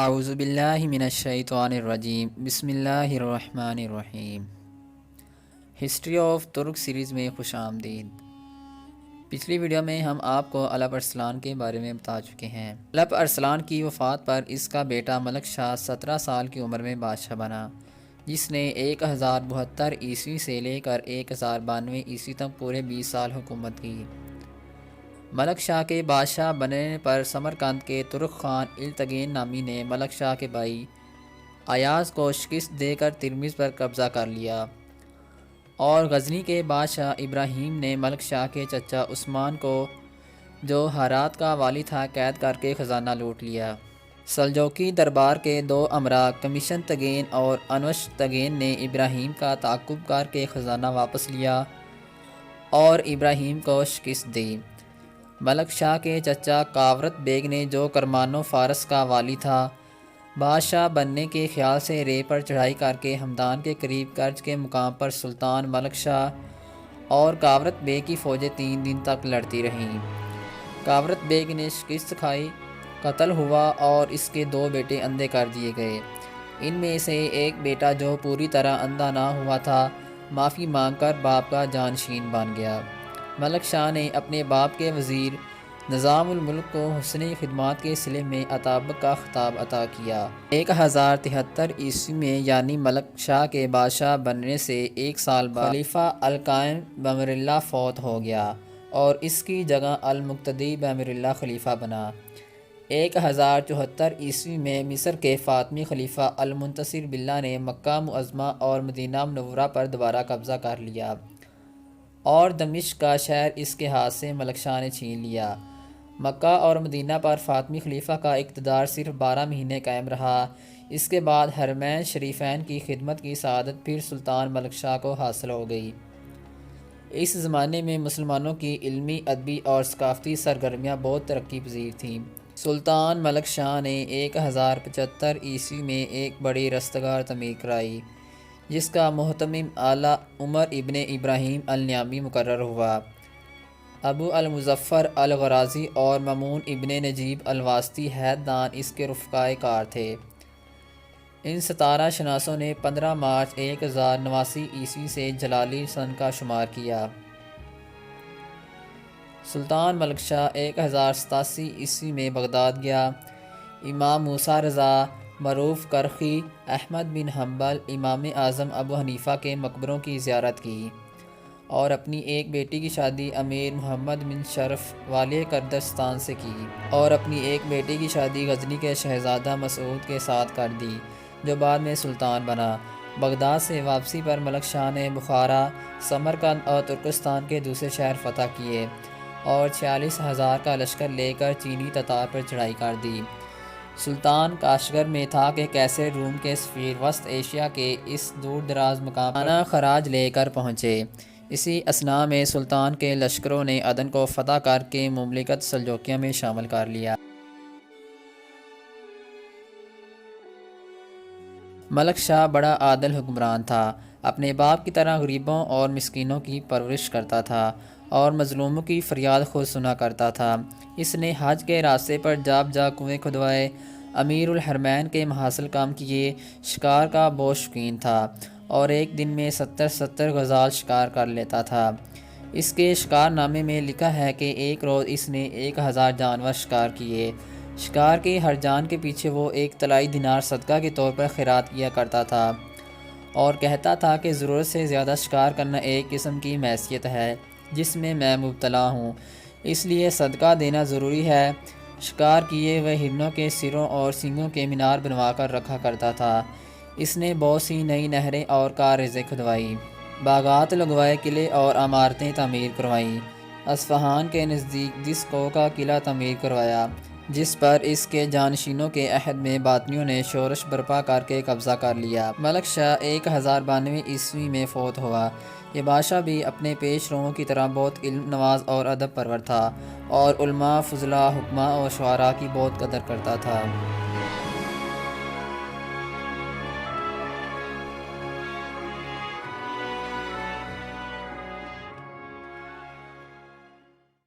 اعوذ باللہ من الشیطان الرجیم بسم اللہ الرحمن الرحیم۔ ہسٹری آف ترک سیریز میں خوش آمدید۔ پچھلی ویڈیو میں ہم آپ کو الپ ارسلان کے بارے میں بتا چکے ہیں۔ الپ ارسلان کی وفات پر اس کا بیٹا ملک شاہ 17 سال کی عمر میں بادشاہ بنا، جس نے 1072 عیسوی سے لے کر 1092 عیسوی تک پورے 20 سال حکومت کی۔ ملک شاہ کے بادشاہ بننے پر سمرقند کے ترک خان التگین نامی نے ملک شاہ کے بھائی ایاز کو شکست دے کر ترمز پر قبضہ کر لیا، اور غزنی کے بادشاہ ابراہیم نے ملک شاہ کے چچا عثمان کو، جو ہرات کا والی تھا، قید کر کے خزانہ لوٹ لیا۔ سلجوقی دربار کے 2 امراء کمیشن تگین اور انوش تگین نے ابراہیم کا تعاقب کر کے خزانہ واپس لیا اور ابراہیم کو شکست دی۔ ملک شاہ کے چچا کاورت بیگ نے، جو کرمان و فارس کا والی تھا، بادشاہ بننے کے خیال سے رے پر چڑھائی کر کے ہمدان کے قریب کرج کے مقام پر سلطان ملک شاہ اور کاورت بیگ کی فوجیں 3 دن تک لڑتی رہیں۔ کاورت بیگ نے شکست کھائی، قتل ہوا اور اس کے 2 بیٹے اندھے کر دیے گئے۔ ان میں سے ایک بیٹا، جو پوری طرح اندھا نہ ہوا تھا، معافی مانگ کر باپ کا جانشین بن گیا۔ ملک شاہ نے اپنے باپ کے وزیر نظام الملک کو حسنِ خدمات کے صلے میں اطابق کا خطاب عطا کیا۔ 1073 عیسوی میں، یعنی ملک شاہ کے بادشاہ بننے سے 1 سال بعد، خلیفہ القائم بامراللہ فوت ہو گیا اور اس کی جگہ المقتدی بامراللہ خلیفہ بنا۔ 1074 عیسوی میں مصر کے فاطمی خلیفہ المنتصر باللہ نے مکہ معظمہ اور مدینہ منورہ پر دوبارہ قبضہ کر لیا، اور دمشق کا شہر اس کے ہاتھ سے ملک شاہ نے چھین لیا۔ مکہ اور مدینہ پر فاطمی خلیفہ کا اقتدار صرف 12 مہینے قائم رہا۔ اس کے بعد حرمین شریفین کی خدمت کی سعادت پھر سلطان ملک شاہ کو حاصل ہو گئی۔ اس زمانے میں مسلمانوں کی علمی، ادبی اور ثقافتی سرگرمیاں بہت ترقی پذیر تھیں۔ سلطان ملک شاہ نے 1075 عیسوی میں ایک بڑی رستگار تعمیر کرائی، جس کا محتمم اعلیٰ عمر ابن ابراہیم النیامی مقرر ہوا۔ ابو المظفر الغرازی اور مامون ابن نجیب الواسطی ہیت دان اس کے رفقائے کار تھے۔ ان ستارہ شناسوں نے 15 مارچ 1089 عیسوی سے جلالی سن کا شمار کیا۔ سلطان ملک شاہ 1087 عیسوی میں بغداد گیا۔ امام موسیٰ رضا، معروف کرخی، احمد بن حنبل، امام اعظم ابو حنیفہ کے مقبروں کی زیارت کی، اور اپنی ایک بیٹی کی شادی امیر محمد بن شرف والی کردستان سے کی، اور اپنی ایک بیٹی کی شادی غزنی کے شہزادہ مسعود کے ساتھ کر دی، جو بعد میں سلطان بنا۔ بغداد سے واپسی پر ملک شاہ نے بخارا، سمرقند اور ترکستان کے دوسرے شہر فتح کیے، اور 46,000 کا لشکر لے کر چینی تتار پر چڑھائی کر دی۔ سلطان کاشغر میں تھا کہ کیسر روم کے سفیر وسط ایشیا کے اس دور دراز مقام پر خراج لے کر پہنچے۔ اسی اثناء میں سلطان کے لشکروں نے عدن کو فتح کر کے مملکت سلجوقیہ میں شامل کر لیا۔ ملک شاہ بڑا عادل حکمران تھا، اپنے باپ کی طرح غریبوں اور مسکینوں کی پرورش کرتا تھا اور مظلوموں کی فریاد خود سنا کرتا تھا۔ اس نے حج کے راستے پر جاب جا کنویں کھدوائے، امیر الحرمین کے محاصل کام کیے، شکار کا بہت شوقین تھا اور ایک دن میں 70 غزال شکار کر لیتا تھا۔ اس کے شکار نامے میں لکھا ہے کہ ایک روز اس نے 1000 جانور شکار کیے۔ شکار کے ہر جان کے پیچھے وہ 1 طلائی دینار صدقہ کے طور پر خیرات کیا کرتا تھا، اور کہتا تھا کہ ضرورت سے زیادہ شکار کرنا ایک قسم کی معصیت ہے جس میں میں مبتلا ہوں، اس لیے صدقہ دینا ضروری ہے۔ شکار کیے ہوئے ہرنوں کے سروں اور سینگوں کے مینار بنوا کر رکھا کرتا تھا۔ اس نے بہت سی نئی نہریں اور کارریزیں کھدوائیں، باغات لگوائے، قلعے اور عمارتیں تعمیر کروائیں۔ اصفہان کے نزدیک دسکو کا قلعہ تعمیر کروایا، جس پر اس کے جانشینوں کے عہد میں باطنیوں نے شورش برپا کر کے قبضہ کر لیا۔ ملک شاہ 1092 عیسوی میں فوت ہوا۔ یہ بادشاہ بھی اپنے پیش روؤں کی طرح بہت علم نواز اور ادب پرور تھا، اور علماء، فضلاء، حکماء اور شعراء کی بہت قدر کرتا تھا۔